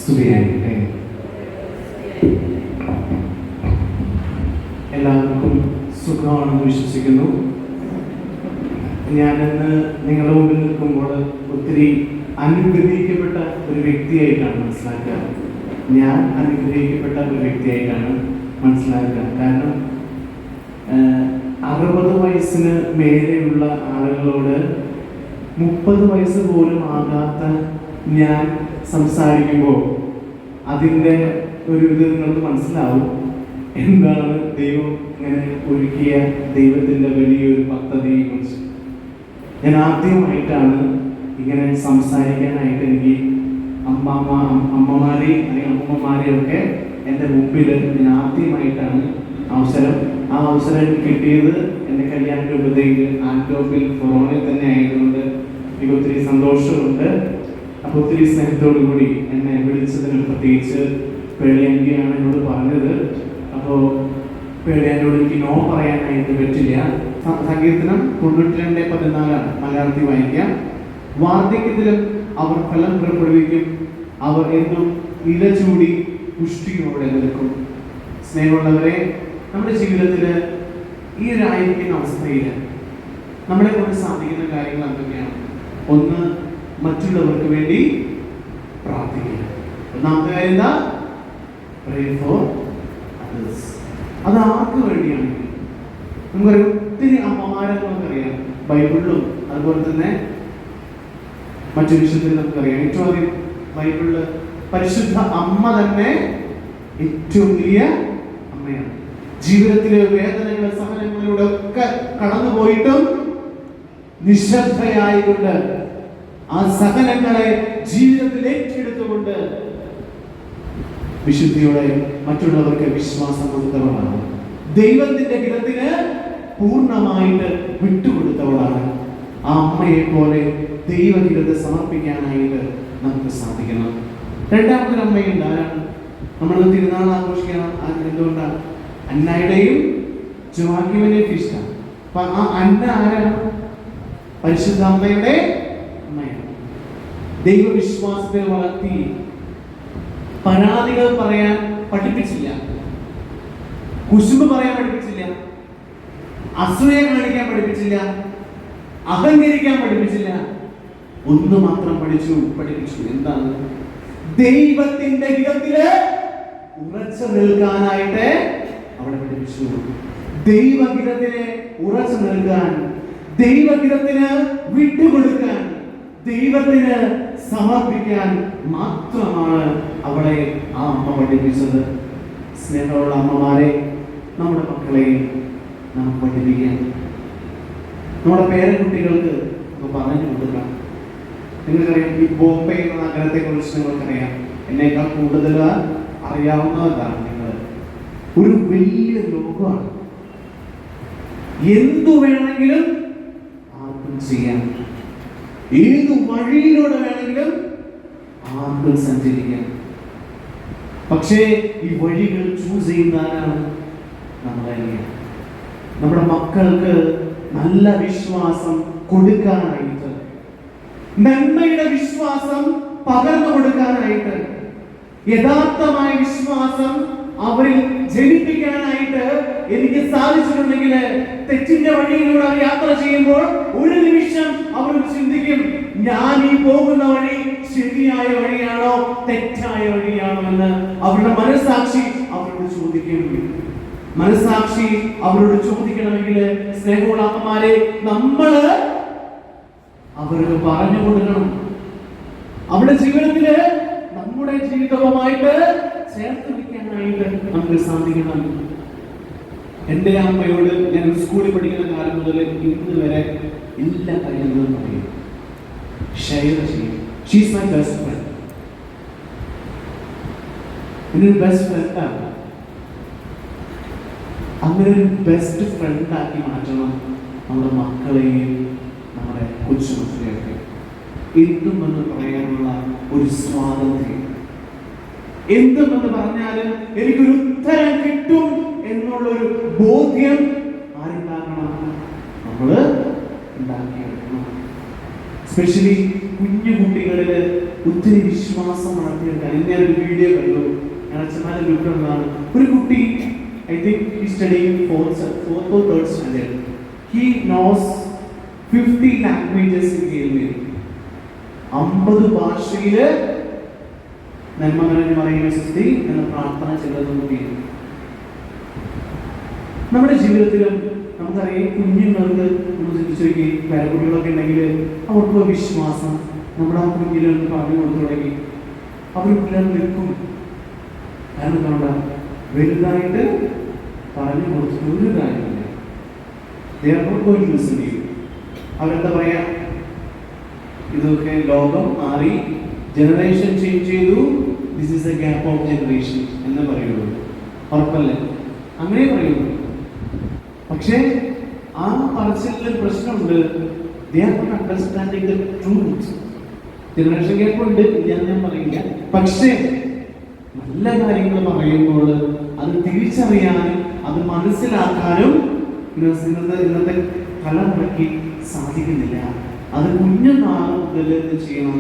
സ്തുതിയായിരിക്കട്ടെ. എല്ലാവർക്കും സുഖമാണെന്ന് വിശ്വസിക്കുന്നു. ഞാനിന്ന് നിങ്ങളുടെ മുമ്പിൽ നിൽക്കുമ്പോൾ ഒത്തിരി അനുഗ്രഹിക്കപ്പെട്ട ഒരു വ്യക്തിയായിട്ടാണ് മനസ്സിലാക്കുക. ഞാൻ അനുഗ്രഹിക്കപ്പെട്ട ഒരു വ്യക്തിയായിട്ടാണ് മനസ്സിലാക്കുക. കാരണം 60 വയസ്സിന് മേലെയുള്ള ആളുകളോട് 30 വയസ്സ് പോലും ആകാത്ത ഞാൻ സംസാരിക്കുമ്പോൾ അതിൻ്റെ ഒരു ഇത് നിങ്ങൾക്ക് മനസ്സിലാവും. എന്താണ് ദൈവം ഇങ്ങനെ ഒരുക്കിയ ദൈവത്തിൻ്റെ വലിയൊരു പദ്ധതിയെ കുറിച്ച്. ഞാൻ ആദ്യമായിട്ടാണ് ഇങ്ങനെ സംസാരിക്കാനായിട്ട് എനിക്ക് അമ്മമാരെയും അല്ലെങ്കിൽ അമ്മമാരെയൊക്കെ എൻ്റെ മുമ്പിൽ ഞാൻ ആദ്യമായിട്ടാണ് ആ അവസരം കിട്ടിയത്. എൻ്റെ കല്യാണ രൂപതയിൽ ആൻറ്റോപ്പിൽ ഫൊറോണയിൽ തന്നെ ആയതുകൊണ്ട് എനിക്ക് ഒത്തിരി സന്തോഷമുണ്ട്. അപ്പോൾ ഒത്തിരി സ്നേഹത്തോടു കൂടി എന്നെ വിളിച്ചതിന് പ്രത്യേകിച്ച് പേളിയാൻ്റിയാണ് എന്നോട് പറഞ്ഞത്. അപ്പോൾ പേളിയാൻ്റിയോട് എനിക്ക് നോ പറയാനായിട്ട് പറ്റില്ല. സങ്കീർത്തനം 92:14 മലയാളത്തിൽ വായിക്കാം. വാർദ്ധക്യത്തിലും അവർ ഫലം പുറപ്പെടുവിക്കും, അവർ എന്നും ഇല ചൂടി പുഷ്ടിയോടെ നിൽക്കും. സ്നേഹമുള്ളവരെ, നമ്മുടെ ജീവിതത്തിൽ ഈ ഒരായിരിക്കുന്ന അവസ്ഥയിൽ നമ്മളെ കൊണ്ട് സാധിക്കുന്ന കാര്യങ്ങൾ എന്തൊക്കെയാണ്? ഒന്ന്, മറ്റുള്ളവർക്ക് വേണ്ടി പ്രാർത്ഥിക്കുക. ഒന്നാമത്തെ കാര്യം എന്താ? Pray for others. അത് ആർക്ക് വേണ്ടിയാണെങ്കിൽ നമുക്കറിയാം. ഒത്തിരി അമ്മമാരെ നമുക്കറിയാം, ബൈബിളിലും അതുപോലെ തന്നെ മറ്റു വിഷയത്തിൽ നമുക്കറിയാം. ഏറ്റവും ആദ്യം ബൈബിളില് പരിശുദ്ധ അമ്മ തന്നെ ഏറ്റവും വലിയ അമ്മയാണ്. ജീവിതത്തിലെ വേദനകളെ സഹനങ്ങളിലൂടെ ഒക്കെ കടന്നുപോയിട്ടും നിശബ്ദയായിക്കൊണ്ട് ആ സഹനങ്ങളെ ജീവിതത്തിൽ ഏറ്റെടുത്തുകൊണ്ട് വിശുദ്ധിയോടെ മറ്റുള്ളവർക്ക് വിശ്വാസം കൊടുത്തവളാണ്. ദൈവത്തിന്റെ ഹിതത്തിന് പൂർണ്ണമായിട്ട് വിട്ടുകൊടുത്തവളാണ്. ആ അമ്മയെ പോലെ ദൈവഹിതത്തെ സമർപ്പിക്കാനായിട്ട് നമുക്ക് സാധിക്കണം. രണ്ടാമതൊരു അമ്മയുണ്ട്. ആരാണ്? നമ്മൾ തിരുനാൾ ആഘോഷിക്കണം. എന്തുകൊണ്ടാണ്? അന്നയുടെയും ജോവാക്യമിന്റെയും ഫീസ്റ്റാണ്. അപ്പൊ ആ അന്ന ആരാണ്? പരിശുദ്ധ അമ്മയുടെ അമ്മയാണ്. ദൈവവിശ്വാസത്തിൽ വളർത്തി പരാതികൾ പറയാൻ പഠിപ്പിച്ചില്ല, കുശുമ്പ് പറയാൻ പഠിപ്പിച്ചില്ല, അസൂയ കാണിക്കാൻ പഠിപ്പിച്ചില്ല, അഹങ്കരിക്കാൻ പഠിപ്പിച്ചില്ല. ഒന്ന് മാത്രം പഠിപ്പിച്ചു. എന്താണ്? ദൈവത്തിന്റെ ഹിതത്തില് ഉറച്ചു നിൽക്കാനായിട്ട് അവിടെ പഠിപ്പിച്ചു. ദൈവഹിതത്തിന് ഉറച്ചു നിൽക്കാൻ, ദൈവഹിതത്തിന് വിട്ടുകൊടുക്കാൻ, ദൈവത്തിന് സമർപ്പിക്കാൻ മാത്രമാണ് അവിടെ ആ അമ്മ പഠിപ്പിച്ചത്. സ്നേഹമുള്ള അമ്മമാരെ, നമ്മുടെ മക്കളെയും നാം പഠിപ്പിക്കാൻ, നമ്മുടെ പേരക്കുട്ടികൾക്ക് പറഞ്ഞു കൊടുക്കാം. നിങ്ങൾക്കറിയാം, ഈ ബോംബെ എന്ന നഗരത്തെ കുറിച്ച് നിങ്ങൾക്കറിയാം. എന്നേക്കാൾ കൂടുതൽ അറിയാവുന്നതാണ് നിങ്ങൾ. ഒരു വലിയ ലോകമാണ്. എന്തു വേണമെങ്കിലും ആർക്കും ചെയ്യാം, ഏത് വഴിയിലൂടെ വേണമെങ്കിലും ആർക്കും സഞ്ചരിക്കാം. പക്ഷേ ഈ വഴികൾ ചൂസ് ചെയ്യുന്ന ആരാണ്? നമ്മുടെ മക്കൾക്ക് നല്ല വിശ്വാസം കൊടുക്കാനായിട്ട്, നന്മയുടെ വിശ്വാസം പകർന്നു കൊടുക്കാനായിട്ട്, യഥാർത്ഥമായ വിശ്വാസം അവരിൽ ജനിപ്പിക്കാനായിട്ട് എനിക്ക് സാധിച്ചിട്ടുണ്ടെങ്കിൽ തെറ്റിന്റെ വഴിയിലൂടെ അവർ യാത്ര ചെയ്യുമ്പോൾ ഒരു നിമിഷം അവർ ചിന്തിക്കും, ഞാൻ ഈ പോകുന്ന വഴി ശരിയായ വഴിയാണോ തെറ്റായ വഴിയാണോ എന്ന് അവരുടെ മനസ്സാക്ഷി അവരോട് ചോദിക്കും. മനസ്സാക്ഷി അവരോട് ചോദിക്കണമെങ്കിൽ സ്നേഹമുള്ള അമ്മമാരെ, നമ്മള് അവർക്ക് പറഞ്ഞു കൊടുക്കണം. അവരുടെ ജീവിതത്തില് നമ്മുടെ ജീവിതവുമായിട്ട് ചേർത്ത് വയ്ക്കാനായിട്ട് നമുക്ക് സാധിക്കണം. എൻ്റെ അമ്മയോട് ഞാൻ സ്കൂളിൽ പഠിക്കുന്ന കാലം മുതൽ ഇന്ന് വരെ എല്ലാ കാര്യങ്ങളും പറയും, ഷെയർ ചെയ്യും. She's my best friend. എൻ്റെ ബെസ്റ്റ് ഫ്രണ്ടാണ്. അങ്ങനെ ഒരു ബെസ്റ്റ് ഫ്രണ്ടാക്കി മാറ്റണം നമ്മുടെ മക്കളെയും നമ്മുടെ കൊച്ചുമക്കളെയൊക്കെ. എന്തുമെന്ന് പറയാനുള്ള ഒരു സ്വാതന്ത്ര്യം, എന്തുമെന്ന് പറഞ്ഞാലും എനിക്കൊരു ഉത്തരം കിട്ടും എന്നുള്ളൊരു ബോധ്യം ആരുണ്ടാക്കണം? നമ്മള് ഉണ്ടാക്കിയെടുക്കണം. എസ്പെഷ്യലി കുഞ്ഞു കുട്ടികളിൽ ഒത്തിരി വിശ്വാസം വളർത്തിയെടുക്കാൻ. ഞാനൊരു വീഡിയോ കണ്ടു, ഞാൻ അച്ഛന്മാരെ ഗ്രൂപ്പിലുള്ളതാണ്. ഒരു കുട്ടി, I think he studying fourth or third standard, he knows 50 languages in Kerala. 50 ഭാഷയില് നന്മ നിറഞ്ഞു പറയുന്ന സ്തുതി എന്ന പ്രാർത്ഥന ചെയ്തത്. നമ്മുടെ ജീവിതത്തിലും നമുക്കറിയാം, കുഞ്ഞുങ്ങൾക്ക് നമ്മൾ ചിന്തിച്ചു നോക്കി, പേരക്കുട്ടികളൊക്കെ ഉണ്ടെങ്കിൽ അവർക്ക് വിശ്വാസം നമ്മുടെ ആ കുഞ്ഞിലൊന്ന് പറഞ്ഞു കൊടുത്തു തുടങ്ങി, അവർ പിള്ളേർ നിൽക്കും. കാരണം എന്തുകൊണ്ടാ? വലുതായിട്ട് പറഞ്ഞു കൊടുത്തിട്ട് ഒരു കാര്യമില്ല. അവരെന്താ പറയാ, ഇതൊക്കെ ലോകം മാറി, ജനറേഷൻ ചേഞ്ച് ചെയ്തു, this is A gap of generation എന്ന് പറയുള്ളൂ. ഉറപ്പല്ലേ? അങ്ങനെ പറയുള്ളൂ. പക്ഷേ ആ പറച്ചിലിൽ പ്രശ്നമുണ്ട്. they are not understanding the truth. Generation gap ഉണ്ട്, ഞാൻ പറയില്ല. പക്ഷേ നല്ല കാര്യങ്ങൾ പറയുമ്പോൾ അത് തിരിച്ചറിയാനും അത് മനസ്സിലാക്കാനും ഇന്നത്തെ തലമുറയ്ക്ക് സാധിക്കുന്നില്ല. അത് കുഞ്ഞുനാൾ മുതൽ ചെയ്യണം.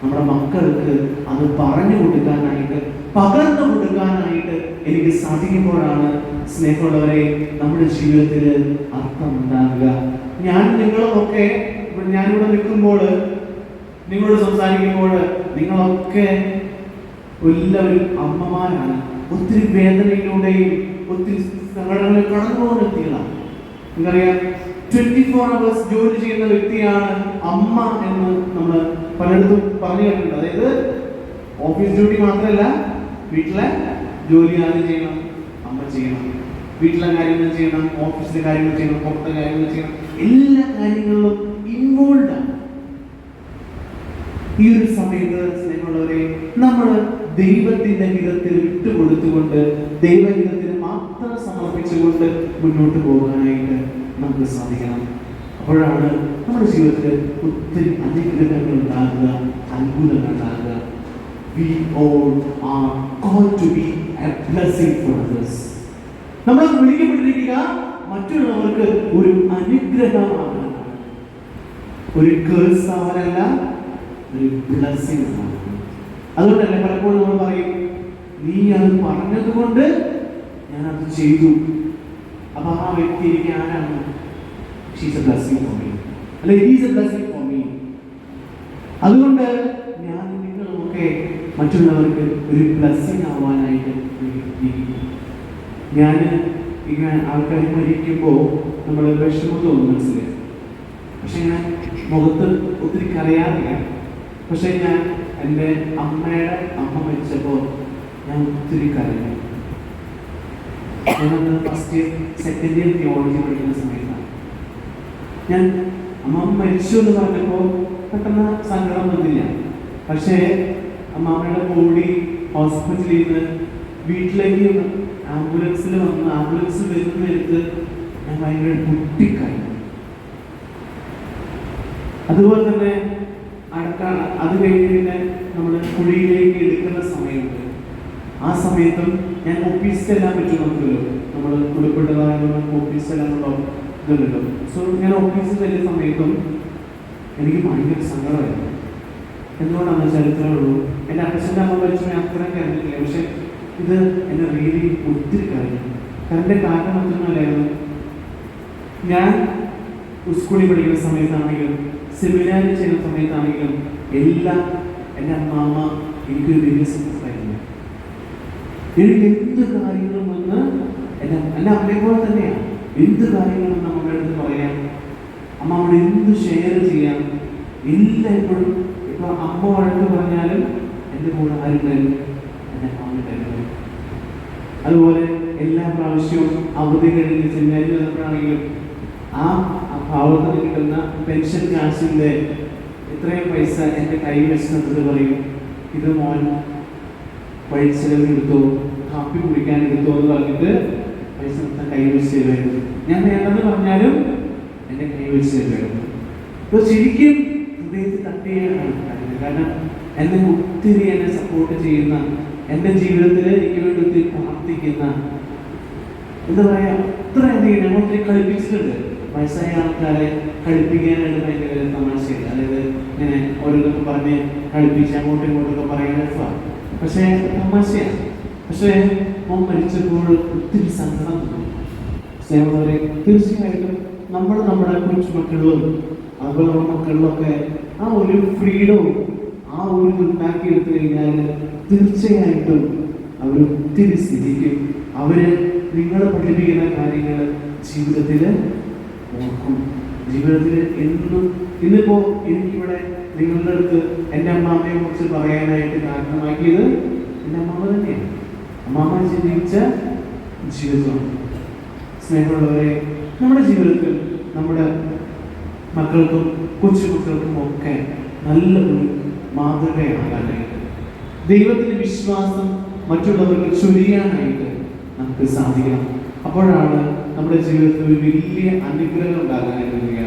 നമ്മുടെ മക്കൾക്ക് അത് പറഞ്ഞു കൊടുക്കാനായിട്ട്, പകർന്നു കൊടുക്കാനായിട്ട് എനിക്ക് സാധിക്കുമ്പോഴാണ് സ്നേഹമുള്ളവരെ നമ്മുടെ ജീവിതത്തിൽ അർത്ഥമുണ്ടാകുക. നിങ്ങളൊക്കെ ഞാനിവിടെ നിൽക്കുമ്പോൾ, നിങ്ങളോട് സംസാരിക്കുമ്പോൾ, നിങ്ങളൊക്കെ എല്ലാവരും അമ്മമാരാണ്. ഒത്തിരി വേദനയിലൂടെയും ഒത്തിരി സങ്കടങ്ങളിൽ കടന്നു പോകുന്ന വ്യക്തികളാണ്. നിങ്ങൾക്കറിയാം, 24 hours ജോലി ചെയ്യുന്ന വ്യക്തിയാണ് അമ്മ എന്ന് നമ്മൾ പലയിടത്തും പറഞ്ഞു കേട്ടിട്ടുണ്ട്. അതായത് ഓഫീസ് ഡ്യൂട്ടി മാത്രമല്ല, വീട്ടിലെ ജോലി ആദ്യം ചെയ്യണം, അമ്മ ചെയ്യണം. വീട്ടിലെ കാര്യങ്ങൾ ചെയ്യണം, ഓഫീസിലെ കാര്യങ്ങൾ ചെയ്യണം, പുറത്തെ കാര്യങ്ങൾ ചെയ്യണം. എല്ലാ കാര്യങ്ങളിലും ഇൻവോൾവ് ആണ്. ഈ ഒരു സമയത്ത് സ്നേഹമുള്ളവരെ, നമ്മൾ ദൈവത്തിന്റെ ഹിതത്തിൽ വിട്ടുകൊടുത്തുകൊണ്ട്, ദൈവഹിതത്തിന് മാത്രം സമർപ്പിച്ചുകൊണ്ട് മുന്നോട്ട് പോകാനായിട്ട് നമുക്ക് സാധിക്കണം. അപ്പോഴാണ് നമ്മുടെ ജീവിതത്തിൽ ഒത്തിരി അനുഗ്രഹങ്ങൾ ഉണ്ടാകുക, അത്ഭുതങ്ങൾ ഉണ്ടാകുക. We all are called to be a blessing for others. നമ്മൾ വിളിക്കപ്പെട്ടിരിക്കുക മറ്റുള്ളവർക്ക് ഒരു അനുഗ്രഹമാണ്, ഒരു കേഴ്സ് ആവാനല്ല, ഒരു ബ്ലെസ്സിംഗ് ആണ്. അതുകൊണ്ടല്ലേ പലപ്പോഴും നമ്മൾ പറയും, നീ അത് പറഞ്ഞതുകൊണ്ട് ഞാനത് ചെയ്തു, അപ്പൊ ആ വ്യക്തി എനിക്ക് ആരാണ്? She's a blessing for me, അല്ലെ he is a blessing for me. അതുകൊണ്ട് ഞാൻ നിങ്ങളുമൊക്കെ മറ്റുള്ളവർക്ക് ഒരു ബ്ലെസ്സിംഗ് ആവാനായിട്ട് ഞാൻ ഇങ്ങനെ ആൾക്കാർ മരിക്കുമ്പോൾ നമ്മൾ വിഷമം തോന്നും മനസ്സിലായി. പക്ഷെ ഞാൻ മുഖത്ത് ഒത്തിരി കരയാറില്ല. പക്ഷെ ഞാൻ എൻ്റെ അമ്മയുടെ അമ്മ മരിച്ചപ്പോൾ ഞാൻ ഒത്തിരി കരഞ്ഞു. ഞാനത് first year second year theology പഠിക്കുന്ന സമയത്താണ്. ഞാൻ അമ്മ മരിച്ചു എന്ന് പറഞ്ഞപ്പോൾ പെട്ടെന്ന് സങ്കടം വന്നില്ല. പക്ഷേ അമ്മമ്മയുടെ ബോഡി ഹോസ്പിറ്റലിൽ നിന്ന് വീട്ടിലേക്ക് ആംബുലൻസിൽ വരുന്ന നേരത്ത് ഞാൻ ഭയങ്കര കുട്ടിക്കായി. അതുപോലെ തന്നെ അത് കഴിഞ്ഞ് പിന്നെ നമ്മൾ കുഴിയിലേക്ക് എടുക്കുന്ന സമയമുണ്ട്. ആ സമയത്തും ഞാൻ ഓഫീസിലെല്ലാം പറ്റുന്നുണ്ടല്ലോ, നമ്മൾ കുളിപ്പെട്ടതായ ഓഫീസിലെല്ലാം ഇതുണ്ടല്ലോ. സോ ഞാൻ ഓഫീസിൽ വരുന്ന സമയത്തും എനിക്ക് ഭയങ്കര സങ്കടമായിരുന്നു. എന്തുകൊണ്ടാണെന്ന് വെച്ചാൽ ഇത്രേ ഉള്ളൂ, എൻ്റെ അച്ഛൻ്റെ അമ്മ മരിച്ചു ഞാൻ അത്രയും കരഞ്ഞിട്ടില്ല. പക്ഷെ ഇത് എന്നെ റിയലി ഒത്തിരി കരഞ്ഞു. കരൻ്റെ കാരണം മറ്റൊന്നുമല്ലായിരുന്നു, ഞാൻ സ്കൂളിൽ പഠിക്കുന്ന സമയത്താണെങ്കിലും സെമിനാറിൽ ചെയ്യുന്ന സമയത്താണെങ്കിലും എല്ലാം എൻ്റെ അമ്മ എനിക്കൊരു വലിയ സപ്പോർട്ടായിരുന്നു. എനിക്ക് എന്ത് കാര്യങ്ങളും വന്ന് എൻ്റെ അമ്മയെ പോലെ തന്നെയാണ്. എന്ത് കാര്യങ്ങളും നമ്മുടെ അടുത്ത് പറയാം, അമ്മ അവിടെ എന്ത് ഷെയർ ചെയ്യാം, എല്ലാം എപ്പോഴും. ഇപ്പൊ അമ്മ വഴക്ക് പറഞ്ഞാലും എൻ്റെ കൂടെ ആരുണ്ടായിരുന്നു? എൻ്റെ അമ്മ ഉണ്ടായിരുന്നു. അതുപോലെ എല്ലാ പ്രാവശ്യവും അവധി കഴിഞ്ഞ് സെമിനാരിൽ വന്നപ്പോഴാണെങ്കിലും ആ ഭാവത്തിന് കിട്ടുന്ന പെൻഷൻ കാശിൻ്റെ ഇത്രയും പൈസ എൻ്റെ കയ്യിൽ വെച്ച് തന്നിട്ട് പറയും, ഇത് മോൻ വഴിച്ചെലവിനെടുത്തോ, കാപ്പി കുടിക്കാൻ എടുത്തോ എന്ന് പറഞ്ഞിട്ട് പൈസ കൈ വെച്ച് തരുമായിരുന്നു. ഞാൻ വേണ്ടെന്ന് പറഞ്ഞാലും എൻ്റെ കൈ വെച്ച് തരുമായിരുന്നു. ഇപ്പോൾ ശരിക്കും ഹൃദയത്തിൽ തട്ടിയാണ്. കാരണം എന്നെ സപ്പോർട്ട് ചെയ്യുന്ന, എൻ്റെ ജീവിതത്തിൽ എനിക്ക് വേണ്ടി ഒത്തിരി പ്രാർത്ഥിക്കുന്ന, എന്താ പറയുക, അത്രയധികം ഞങ്ങൾ ഒത്തിരി കളിപ്പിച്ചിട്ടുണ്ട്. വയസ്സായ ആൾക്കാരെ കളിപ്പിക്കാനായിട്ട് ഭയങ്കര തമാശയില്ല. അതായത് ഇങ്ങനെ ഓരോന്നൊക്കെ പറഞ്ഞ് കളിപ്പിച്ച് അങ്ങോട്ടും ഇങ്ങോട്ടൊക്കെ പറയാൻ രസമാണ്. പക്ഷേ തമാശയാണ്. പക്ഷേ മോൻ മരിച്ചപ്പോൾ ഒത്തിരി സങ്കടം തോന്നി. സ്നേഹമുള്ളവരെ, തീർച്ചയായിട്ടും നമ്മൾ നമ്മുടെ കൊച്ചുമക്കളിലും അതുപോലെ നമ്മുടെ മക്കളിലൊക്കെ ആ ഒരു ഫ്രീഡവും ആ ഒരു ഉണ്ടാക്കിയെടുത്തു കഴിഞ്ഞാൽ തീർച്ചയായിട്ടും അവരൊത്തിരി സ്ഥിതിക്കും. അവര് നിങ്ങൾ പഠിപ്പിക്കുന്ന കാര്യങ്ങൾ ജീവിതത്തിൽ ഓർക്കും. ജീവിതത്തിൽ എന്നും ഇന്നിപ്പോ എനിക്കിവിടെ നിങ്ങളുടെ അടുത്ത് എൻ്റെ അമ്മാമ്മയെ കുറിച്ച് പറയാനായിട്ട് കാരണമാക്കിയത് എൻ്റെ അമ്മാമ്മ തന്നെയാണ്. അമ്മാമ്മ ജീവിച്ച ജീവിതമാണ്. സ്നേഹമുള്ളവരെ, നമ്മുടെ ജീവിതത്തിൽ നമ്മുടെ മക്കൾക്കും കൊച്ചുമക്കൾക്കും ഒക്കെ നല്ലൊരു മാതൃകയാകാനായിട്ട് ദൈവത്തിന്റെ വിശ്വാസം മറ്റുള്ളവർക്ക് ചൊരിയാനായിട്ട് നമുക്ക് സാധിക്കണം. അപ്പോഴാണ് നമ്മുടെ ജീവിതത്തിൽ ഒരു വലിയ അനുഗ്രഹം ഉണ്ടാകാനായിട്ട് വരിക.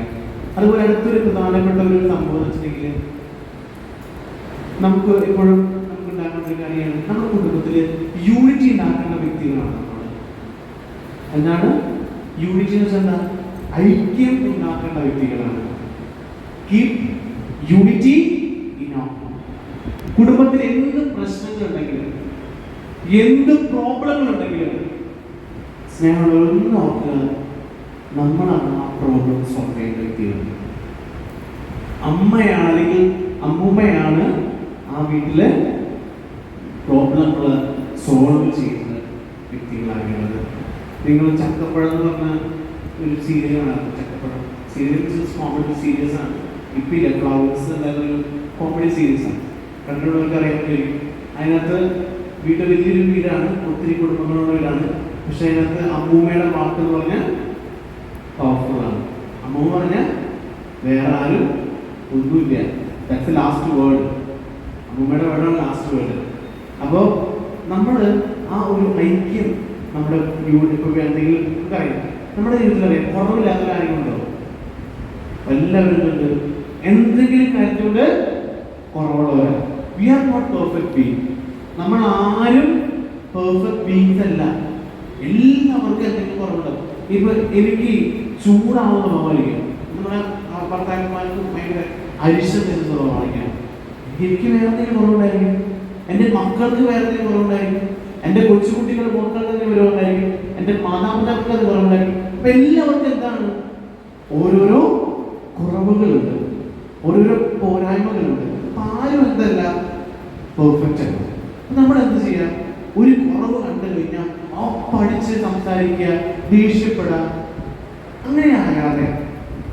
അതുപോലെ അടുത്തൊരു പ്രധാനപ്പെട്ട ഒരു സംഭവം വെച്ചിട്ടുണ്ടെങ്കിൽ നമുക്ക് എപ്പോഴും നമുക്ക് ഉണ്ടാക്കേണ്ട ഒരു കാര്യമാണ് നമ്മുടെ കുടുംബത്തിൽ യൂണിറ്റി ഉണ്ടാക്കേണ്ട വ്യക്തികളാണ് നമ്മൾ. എന്താണ് യൂണിറ്റി എന്ന് വെച്ചാൽ? ഐക്യം ഉണ്ടാക്കേണ്ട വ്യക്തികളാണ്. Keep unity in our home. കുടുംബത്തിൽ എന്ത് പ്രശ്നങ്ങളുണ്ടെങ്കിലും എന്ത് പ്രോബ്ലങ്ങൾ ഉണ്ടെങ്കിലും സ്നേഹമുള്ളവരൊന്നും ഓർക്കുക, നമ്മളാണ് ആ പ്രോബ്ലം സോൾവ് ചെയ്യേണ്ട വ്യക്തികൾ. അമ്മയാണ് അല്ലെങ്കിൽ അമ്മൂമ്മയാണ് ആ വീട്ടിലെ പ്രോബ്ലങ്ങൾ സോൾവ് ചെയ്യുന്ന വ്യക്തികളാകുന്നത്. നിങ്ങൾ ചക്കപ്പഴം എന്ന് പറഞ്ഞ ഒരു സീരിയലാണ്. ചക്കപ്പഴം സീരിയൽ കോമഡി സീരീസ് ആണ്. ഇപ്പം ഇല്ല, ഫ്ലവേഴ്സ് എന്തായാലും കോമഡി സീരീസ് ആണ്. കണ്ടുള്ളവർക്ക് അറിയാൻ കഴിയും. അതിനകത്ത് വലിയൊരു വീടാണ്, ഒത്തിരി കുടുംബങ്ങളുള്ള വീടാണ്. പക്ഷെ അതിനകത്ത് അമ്മൂമ്മയുടെ വാക്ക് എന്ന് പറഞ്ഞാൽ പവർഫുള്ളാണ്. അമ്മൂമ്മ പറഞ്ഞാൽ വേറെ ആരും ഒന്നുമില്ല. That's last word. അമ്മൂമ്മയുടെ വേർഡാണ് ലാസ്റ്റ് വേർഡ്. അപ്പോൾ നമ്മൾ ആ ഒരു ഐക്യം നമ്മുടെ ഇപ്പോൾ എന്തെങ്കിലും നമുക്കറിയാം, നമ്മുടെ ജീവിതത്തിൽ അറിയാം, കുറവില്ലാത്ത കാര്യങ്ങളുണ്ടോ? എല്ലാവരും ഉണ്ട്. എന്തെങ്കിലും കാര്യത്തിലൂടെ കുറവുള്ളവരാണ്. We are not perfect being. നമ്മൾ ആരും പെർഫെക്റ്റ് ബീങ്സ് അല്ല. എല്ലാവർക്കും എന്തെങ്കിലും കുറവുണ്ടാവും. ഇപ്പൊ എനിക്ക് ചൂടാവുന്ന സ്വഭാവമായിരിക്കും. നമ്മുടെ ഭർത്താക്കന്മാർക്ക് ഭയങ്കര അരിശം വരുന്ന സ്വഭാവമായിരിക്കാം. എനിക്ക് വേറെ എന്തെങ്കിലും കുറവുണ്ടായിരിക്കും. എൻ്റെ മക്കൾക്ക് വേറെ എന്തെങ്കിലും കുറവുണ്ടായിരിക്കും. എൻ്റെ കൊച്ചുകുട്ടികളുടെ മക്കൾക്ക് എന്തെങ്കിലും കുറവുണ്ടായിരിക്കും. എൻ്റെ മാതാപിതാക്കൾക്ക് അത് കുറവുണ്ടായിരിക്കും. അപ്പൊ എല്ലാവർക്കും എന്താണ്? ഓരോരോ കുറവുകളുണ്ട്, ഓരോരോ പോരായ്മകളുണ്ട്. അപ്പൊ ആരും എന്തല്ല പെർഫെക്റ്റ് അല്ല. നമ്മൾ എന്ത് ചെയ്യാം? ഒരു കുറവ് കണ്ടു കഴിഞ്ഞാൽ ആ പഠിച്ച് സംസാരിക്കുക, ദേഷ്യപ്പെടുക, അങ്ങനെ ആകാതെ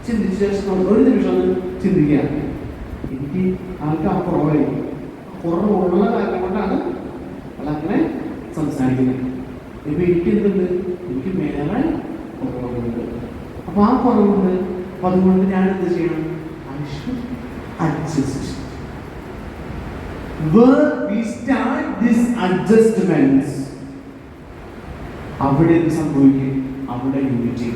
ചിന്തിച്ച ശേഷം ഒരു നിമിഷം ഒന്ന് ചിന്തിക്കുക. എനിക്ക് ആൾക്ക് ആ കുറവായിരിക്കും, കുറവുള്ള കാര്യം കൊണ്ടാണ് അതങ്ങനെ സംസാരിക്കുന്നത്. ഇപ്പൊ എനിക്ക് എന്തുണ്ട്? എനിക്ക് വേറെ കുറവുണ്ട്. അപ്പൊ ആ കുറവുണ്ട്. അപ്പൊ അതുകൊണ്ട് ഞാൻ എന്ത് ചെയ്യണം? Adjust. Where we start these adjustments, അവിടെ എന്ത് സംഭവിക്കും? അവിടെ യൂണിറ്റി.